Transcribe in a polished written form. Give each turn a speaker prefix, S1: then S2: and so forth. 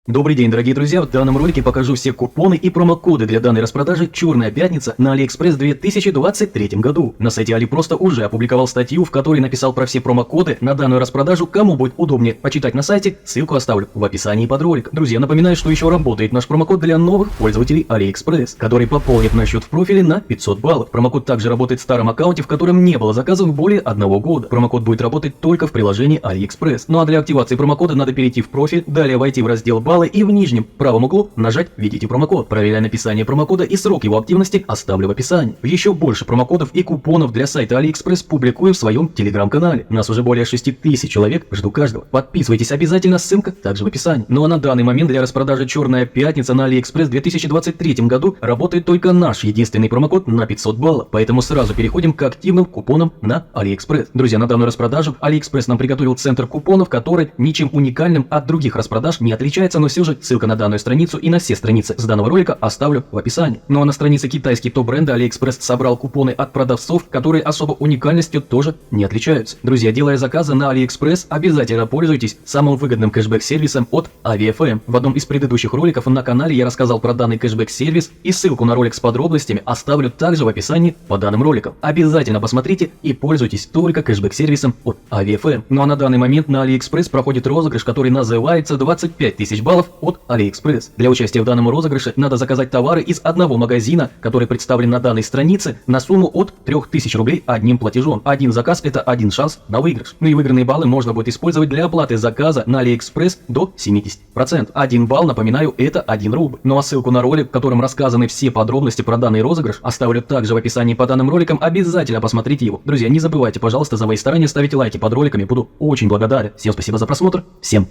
S1: Добрый день, дорогие друзья! В данном ролике покажу все купоны и промокоды для данной распродажи «Черная пятница» на AliExpress в 2023 году. На сайте Али просто уже опубликовал статью, в которой написал про все промокоды на данную распродажу. Кому будет удобнее почитать на сайте, ссылку оставлю в описании под роликом. Друзья, напоминаю, что еще работает наш промокод для новых пользователей AliExpress, который пополнит наш счет в профиле на 500 баллов. Промокод также работает в старом аккаунте, в котором не было заказов более 1 года. Промокод будет работать только в приложении AliExpress. Ну а для активации промокода надо перейти в профиль, далее войти в раздел «Баллы» и в нижнем правом углу нажать «Введите промокод». Проверяя написание промокода и срок его активности, оставлю в описании. Еще больше промокодов и купонов для сайта AliExpress публикую в своем телеграм-канале. Нас уже более 6000 человек, жду каждого. Подписывайтесь обязательно, ссылка также в описании. Ну а на данный момент для распродажи «Черная пятница» на AliExpress в 2023 году работает только наш единственный промокод на 500 баллов. Поэтому сразу переходим к активным купонам на AliExpress. Друзья, на данную распродажу AliExpress нам приготовил центр купонов, который ничем уникальным от других распродаж не отличается, но все же ссылка на данную страницу и на все страницы с данного ролика оставлю в описании. Ну а на странице китайский топ-бренда AliExpress собрал купоны от продавцов, которые особо уникальностью тоже не отличаются. Друзья, делая заказы на AliExpress, обязательно пользуйтесь самым выгодным кэшбэк-сервисом от Aviafm. В одном из предыдущих роликов на канале я рассказал про данный кэшбэк-сервис, и ссылку на ролик с подробностями оставлю также в описании по данным роликам. Обязательно посмотрите и пользуйтесь только кэшбэк-сервисом от Aviafm. Ну а на данный момент на AliExpress проходит розыгрыш, который называется 25 тысяч баллов от AliExpress. Для участия в данном розыгрыше надо заказать товары из одного магазина, который представлен на данной странице, на сумму от 3000 рублей одним платежом. Один заказ — это один шанс на выигрыш. Ну и выигранные баллы можно будет использовать для оплаты заказа на AliExpress до 70%. 1 балл, напоминаю, это 1 рубль. Ну а ссылку на ролик, в котором рассказаны все подробности про данный розыгрыш, оставлю также в описании по данным роликам. Обязательно посмотрите его. Друзья, не забывайте, пожалуйста, за мои старания ставить лайки под роликами, буду очень благодарен. Всем спасибо за просмотр, всем